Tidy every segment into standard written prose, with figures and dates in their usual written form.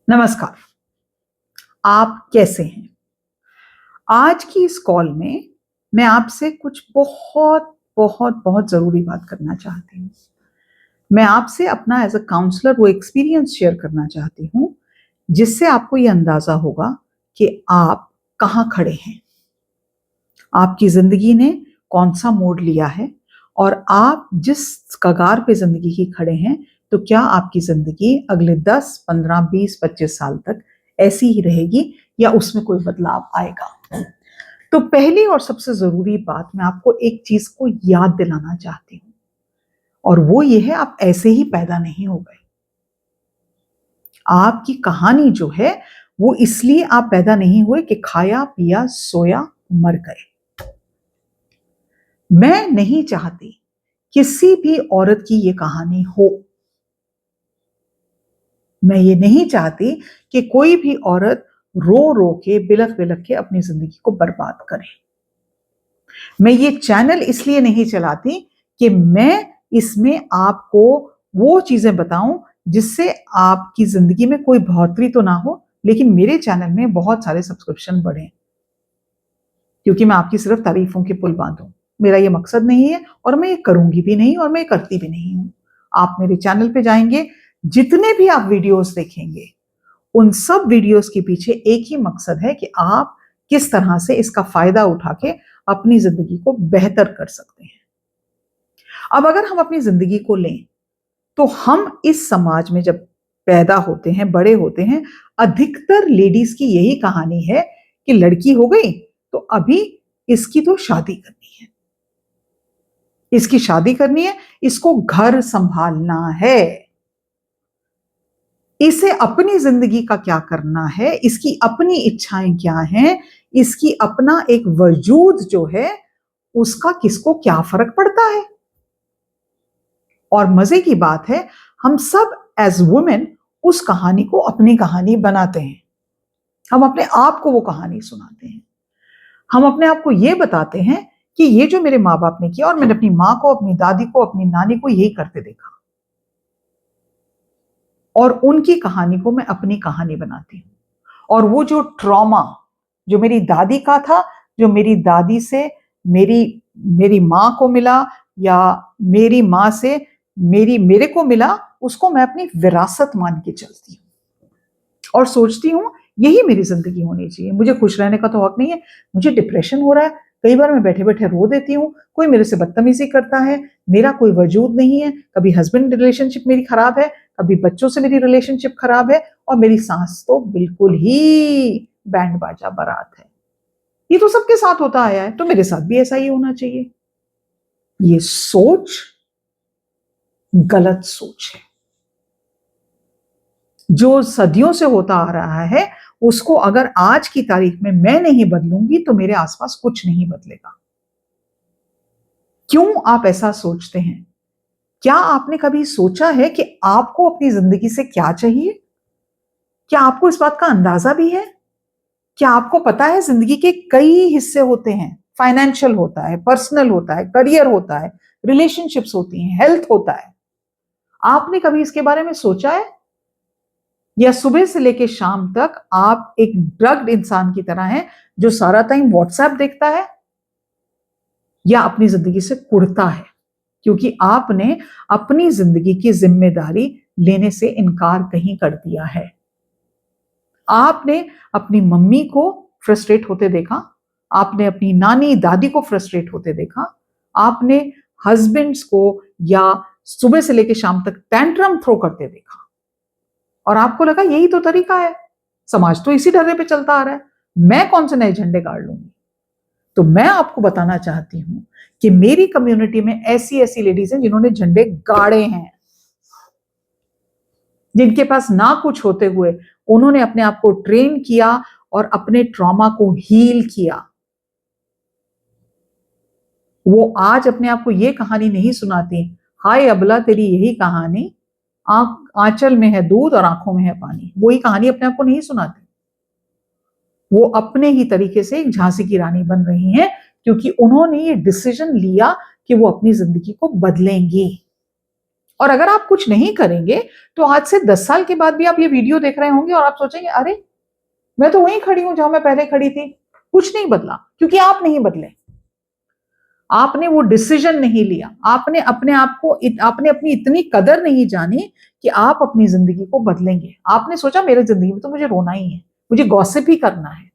नमस्कार। आप कैसे हैं? आज की इस कॉल में मैं आपसे कुछ बहुत ज़रूरी बात करना चाहती हूँ। मैं आपसे अपना एज़ अ काउंसलर वो एक्सपीरियंस शेयर करना चाहती हूँ, जिससे आपको ये अंदाज़ा होगा कि आप कहाँ खड़े हैं। आपकी ज़िंदगी ने कौन-सा मोड़ लिया है और आप जिस कगार पे ज़िंदगी की खड़े हैं, तो क्या आपकी ज़िंदगी अगले 10, 15, 20, 25 साल तक ऐसी ही रहेगी या उसमें कोई बदलाव आएगा? तो पहली और सबसे ज़रूरी बात मैं आपको एक चीज़ को याद दिलाना चाहती हूँ और वो ये है आप ऐसे ही पैदा नहीं हो गए। आपकी कहानी जो है वो इसलिए आप पैदा नहीं हुए कि खाया, पिया, सोया, मर गए। मैं नहीं चाहती किसी भी औरत की ये कहानी हो। मैं ये नहीं चाहती कि कोई भी औरत रो-रो के, बिलख-बिलख के अपनी ज़िंदगी को बर्बाद करे। मैं ये चैनल इसलिए नहीं चलाती कि मैं इसमें आपको वो चीज़ें बताऊँ जिससे आपकी ज़िंदगी में कोई बढ़ोतरी तो ना हो, लेकिन मेरे चैनल में बहुत सारे सब्सक्रिप्शन बढ़ें, क्योंकि मैं आपकी सिर्फ़ तारीफ़ों के पुल बाँधूँ। मेरा ये मकसद नहीं है और मैं ये करूँगी भी नहीं और मैं ये करती भी नहीं हूँ। आप मेरे चैनल पे जाएँगे, जितने भी आप वीडियोज़ देखेंगे, उन सब वीडियोज़ के पीछे एक ही मकसद है कि आप किस तरह से इसका फ़ायदा उठा के अपनी ज़िंदगी को बेहतर कर सकते हैं। अब अगर हम अपनी ज़िंदगी को लें, तो हम इस समाज में जब पैदा होते हैं, बड़े होते हैं, अधिकतर लेडीज़ की यही कहानी है कि लड़की हो गई, तो अभी इसकी तो शादी करनी है। इसकी शादी करनी है, इसको घर सँभालना है। इसे अपनी ज़िंदगी का क्या करना है, इसकी अपनी इच्छाएँ क्या हैं, इसकी अपना एक वजूद जो है, उसका किसको क्या फ़र्क पड़ता है? और मज़े की बात है, हम सब एज़ वुमेन उस कहानी को अपनी कहानी बनाते हैं। हम अपने आप को वो कहानी सुनाते हैं। हम अपने आप को ये बताते हैं कि ये जो मेरे माँ-बाप ने किया और मैंने अपनी माँ को, अपनी दादी को, अपनी नानी को यही करते देखा। और उनकी कहानी को मैं अपनी कहानी बनाती हूँ। और वो जो ट्रॉमा जो मेरी दादी का था, जो मेरी दादी से मेरी मेरी माँ को मिला या मेरी माँ से मेरे को मिला, उसको मैं अपनी विरासत मान के चलती हूँ और सोचती हूँ यही मेरी ज़िंदगी होनी चाहिए। मुझे खुश रहने का तो हक नहीं है, मुझे डिप्रेशन हो रहा है, कई बार मैं बैठे-बैठे रो देती हूँ, कोई मेरे से बदतमीज़ी करता है, मेरा कोई वजूद नहीं है, कभी हस्बैंड रिलेशनशिप मेरी खराब है, कभी बच्चों से मेरी रिलेशनशिप खराब है और मेरी सास तो बिल्कुल ही बैंड बाजा बारात है। ये तो सबके साथ होता आया है, तो मेरे साथ भी ऐसा ही होना चाहिए। ये सोच गलत सोच है। जो सदियों से होता आ रहा है, उसको अगर आज की तारीख में मैं नहीं बदलूँगी, तो मेरे आस-पास कुछ नहीं बदलेगा। क्यों आप ऐसा सोचते हैं? क्या आपने कभी सोचा है कि आपको अपनी ज़िंदगी से क्या चाहिए? क्या आपको इस बात का अंदाज़ा भी है? क्या आपको पता है ज़िंदगी के कई हिस्से होते हैं, फाइनेंशियल होता है, पर्सनल होता है, करियर होता है, रिलेशनशिप्स होती हैं, हेल्थ होता है। आपने कभी इसके बारे में सोचा है? या सुबह से लेके शाम तक आप एक ड्रग्ड इंसान की तरह हैं, जो सारा टाइम व्हाट्सएप देखता है या अपनी ज़िंदगी से कुढ़ता है? क्योंकि आपने अपनी ज़िंदगी की ज़िम्मेदारी लेने से इनकार कहीं कर दिया है। आपने अपनी मम्मी को फ्रस्ट्रेट होते देखा, आपने अपनी नानी-दादी को फ्रस्ट्रेट होते देखा, आपने हस्बैंड्स को या सुबह से लेके शाम तक टैंट्रम थ्रो करते देखा और आपको लगा यही तो तरीका है, समाज तो इसी ढर्रे पे चलता आ रहा है, मैं कौन से नए झंडे गाड़ लूँगी? तो मैं आपको बताना चाहती हूँ कि मेरी कम्युनिटी में ऐसी-ऐसी लेडीज़ हैं जिन्होंने झंडे गाड़े हैं। जिनके पास ना कुछ होते हुए उन्होंने अपने आप को ट्रेन किया और अपने ट्रॉमा को हील किया। वो आज अपने आप को ये कहानी नहीं सुनाती, हाय अबला तेरी यही कहानी, आँचल में है दूध और आँखों में है पानी। वो ये कहानी अपने आप को नहीं सुनाती। वो अपने ही तरीके से एक झांसी की रानी बन रही हैं, क्योंकि उन्होंने ये डिसीजन लिया कि वो अपनी ज़िंदगी को बदलेंगी। और अगर आप कुछ नहीं करेंगे तो आज से 10 साल के बाद भी आप ये वीडियो देख रहे होंगे और आप सोचेंगे अरे मैं तो वहीं खड़ी हूं जहां मैं पहले खड़ी थी, कुछ नहीं बदला, क्योंकि आप नहीं बदले। आपने वो डिसीजन नहीं लिया, आपने अपने आप को आपने अपनी इतनी कदर नहीं जानी कि आप अपनी जिंदगी को बदलेंगे। आपने सोचा मेरे जिंदगी में तो मुझे रोना ही है, मुझे गॉसिप ही करना है,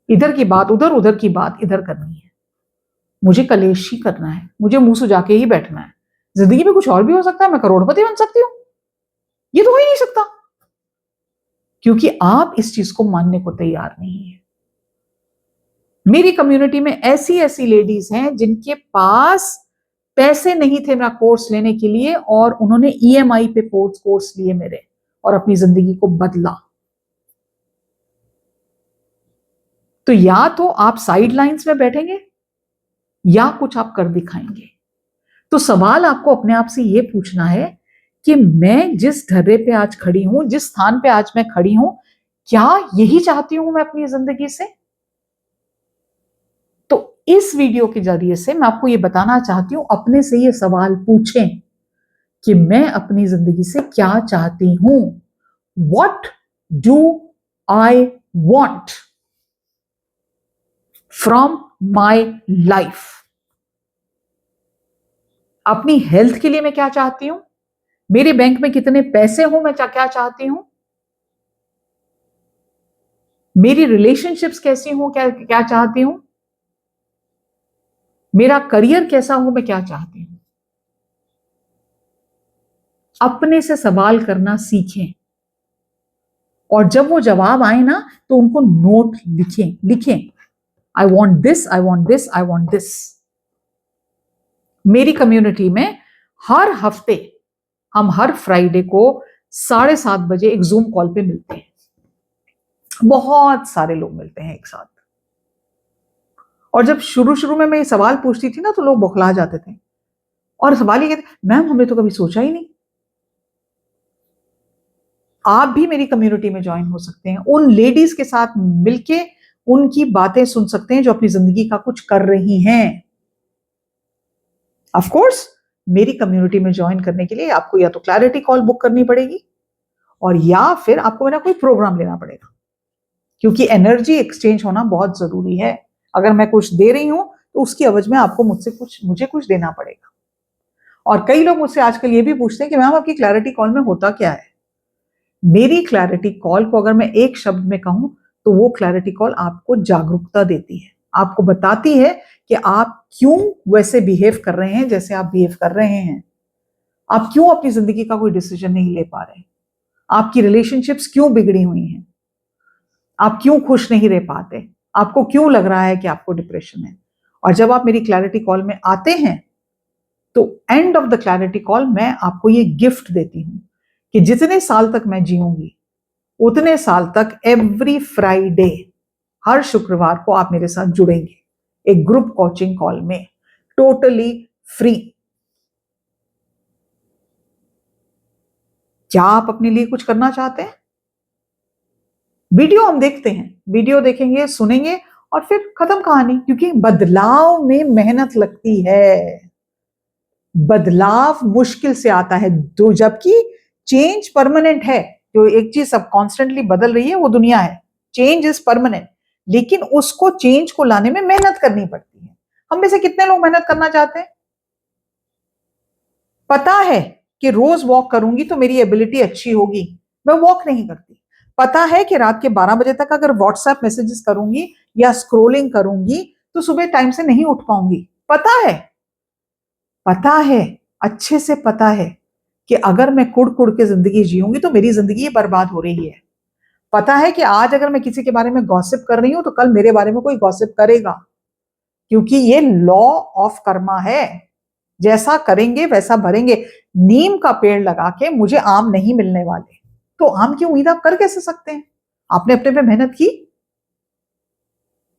इधर की बात उधर, उधर की बात इधर करनी है, मुझे कलेश ही करना है, मुझे मुंह सुजा के ही बैठना है। जिंदगी में कुछ और भी हो सकता है, मैं करोड़पति बन सकती हूं, ये तो हो ही नहीं सकता, क्योंकि आप इस चीज को मानने को तैयार नहीं है। मेरी कम्युनिटी में ऐसी ऐसी लेडीज हैं जिनके पास पैसे नहीं थे मेरा कोर्स लेने के लिए, और उन्होंने ईएमआई पे कोर्स लिए मेरे, और अपनी जिंदगी को बदला। तो या तो आप साइड लाइंस में बैठेंगे या कुछ आप कर दिखाएंगे। तो सवाल आपको अपने आप से यह पूछना है कि मैं जिस ढर्रे पे आज खड़ी हूं, जिस स्थान पे आज मैं खड़ी हूं, क्या यही चाहती हूं मैं अपनी जिंदगी से? तो इस वीडियो के जरिए से मैं आपको यह बताना चाहती हूं, अपने से ये सवाल पूछें कि मैं अपनी जिंदगी से क्या चाहती हूं। What do I want from my life? अपनी हेल्थ के लिए मैं क्या चाहती हूं, मेरे बैंक में कितने पैसे हो मैं क्या चाहती हूं, मेरी रिलेशनशिप्स कैसी हो क्या चाहती हूं, मेरा करियर कैसा हो मैं क्या चाहती हूं। अपने से सवाल करना सीखें, और जब वो जवाब आए ना तो उनको नोट लिखें I want this, I want this, I want this. मेरी कम्युनिटी में हर हफ्ते हम हर फ्राइडे को 7:30 बजे एक जूम कॉल पे मिलते हैं, बहुत सारे लोग मिलते हैं एक साथ। और जब शुरू शुरू में मैं ये सवाल पूछती थी ना तो लोग बौखला जाते थे, और सवाल ये कहते, मैम हमने तो कभी सोचा ही नहीं। आप भी मेरी कम्युनिटी में ज्वाइन हो सकते हैं, उन लेडीज के साथ मिलके उनकी बातें सुन सकते हैं जो अपनी जिंदगी का कुछ कर रही हैं। ऑफ कोर्स मेरी कम्युनिटी में ज्वाइन करने के लिए आपको या तो क्लैरिटी कॉल बुक करनी पड़ेगी, और या फिर आपको मेरा कोई प्रोग्राम लेना पड़ेगा, क्योंकि एनर्जी एक्सचेंज होना बहुत जरूरी है। अगर मैं कुछ दे रही हूं तो उसकी एवज में आपको मुझे कुछ देना पड़ेगा। और कई लोग मुझसे आजकल ये भी पूछते हैं कि मैम आपकी क्लैरिटी कॉल में होता क्या है। मेरी क्लैरिटी कॉल को अगर मैं एक शब्द में कहूं तो वो क्लैरिटी कॉल आपको जागरूकता देती है, आपको बताती है कि आप क्यों वैसे बिहेव कर रहे हैं जैसे आप बिहेव कर रहे हैं, आप क्यों अपनी जिंदगी का कोई डिसीजन नहीं ले पा रहे, आपकी रिलेशनशिप्स क्यों बिगड़ी हुई हैं, आप क्यों खुश नहीं रह पाते, आपको क्यों लग रहा है कि आपको डिप्रेशन है। और जब आप मेरी क्लैरिटी कॉल में आते हैं तो end of the clarity call मैं आपको ये गिफ्ट देती हूं कि जितने साल तक मैं जीऊंगी उतने साल तक एवरी फ्राइडे, हर शुक्रवार को आप मेरे साथ जुड़ेंगे एक ग्रुप कोचिंग कॉल में, टोटली फ्री। क्या आप अपने लिए कुछ करना चाहते हैं? वीडियो हम देखते हैं, वीडियो देखेंगे, सुनेंगे और फिर खत्म कहानी, क्योंकि बदलाव में मेहनत लगती है, बदलाव मुश्किल से आता है। तो जबकि चेंज परमानेंट है, जो एक चीज सब कॉन्स्टेंटली बदल रही है वो दुनिया है, चेंज इज परमानेंट, लेकिन उसको चेंज को लाने में मेहनत करनी पड़ती है। हम में से कितने लोग मेहनत करना चाहते हैं? पता है कि रोज वॉक करूंगी तो मेरी एबिलिटी अच्छी होगी, मैं वॉक नहीं करती। पता है कि रात के 12 बजे तक अगर व्हाट्सएप मैसेजेस करूंगी या स्क्रोलिंग करूंगी तो सुबह टाइम से नहीं उठ पाऊंगी। पता है, अच्छे से पता है कि अगर मैं कुड़ कुड़ के जिंदगी जीऊंगी तो मेरी जिंदगी बर्बाद हो रही है। पता है कि आज अगर मैं किसी के बारे में गॉसिप कर रही हूं तो कल मेरे बारे में कोई गॉसिप करेगा, क्योंकि ये लॉ ऑफ कर्मा है, जैसा करेंगे वैसा भरेंगे। नीम का पेड़ लगा के मुझे आम नहीं मिलने वाले, तो आम की उम्मीद आप कर कैसे सकते हैं? आपने अपने पे मेहनत की?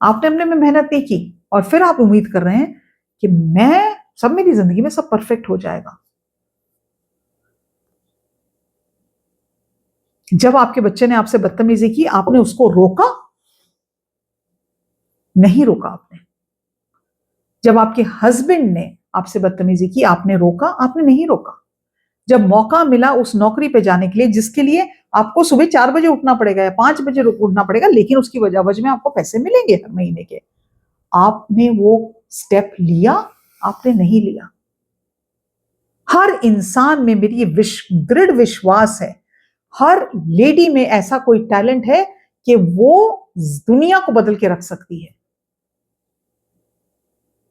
आपने अपने में मेहनत नहीं की और फिर आप उम्मीद कर रहे हैं कि मैं सब मेरी जिंदगी में सब परफेक्ट हो जाएगा। जब आपके बच्चे ने आपसे बदतमीजी की, आपने उसको रोका? नहीं रोका आपने। जब आपके हस्बैंड ने आपसे बदतमीजी की, आपने रोका? आपने नहीं रोका। जब मौका मिला उस नौकरी पे जाने के लिए जिसके लिए आपको सुबह 4 बजे उठना पड़ेगा या 5 बजे उठना पड़ेगा, लेकिन उसकी वजह में आपको पैसे मिलेंगे हर महीने के, आपने वो स्टेप लिया? आपने नहीं लिया। हर इंसान में मेरी दृढ़ विश्वास है, हर लेडी में ऐसा कोई टैलेंट है कि वो दुनिया को बदल के रख सकती है,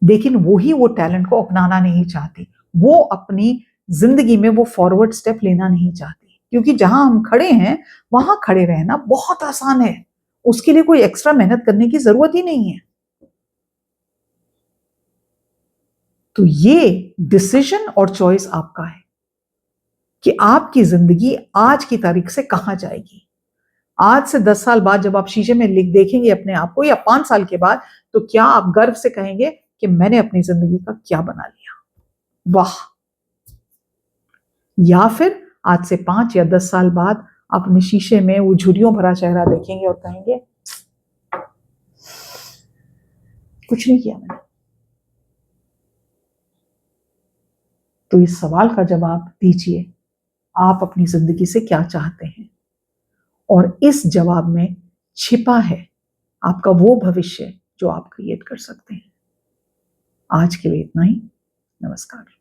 लेकिन वो टैलेंट को अपनाना नहीं चाहती, वो अपनी जिंदगी में वो फॉरवर्ड स्टेप लेना नहीं चाहती, क्योंकि जहां हम खड़े हैं वहां खड़े रहना बहुत आसान है, उसके लिए कोई एक्स्ट्रा मेहनत करने की जरूरत ही नहीं है। तो ये डिसीजन और चॉइस आपका है कि आपकी जिंदगी आज की तारीख से कहां जाएगी। आज से 10 साल बाद जब आप शीशे में देखेंगे अपने आप को, या 5 साल के बाद, तो क्या आप गर्व से कहेंगे कि मैंने अपनी जिंदगी का क्या बना लिया, वाह। या फिर आज से 5 या 10 साल बाद आप अपने शीशे में वो झुर्रियों भरा चेहरा देखेंगे और कहेंगे कुछ नहीं किया मैंने। तो इस सवाल का जवाब दीजिए, आप अपनी जिंदगी से क्या चाहते हैं, और इस जवाब में छिपा है आपका वो भविष्य जो आप क्रिएट कर सकते हैं। आज के लिए इतना ही। नमस्कार।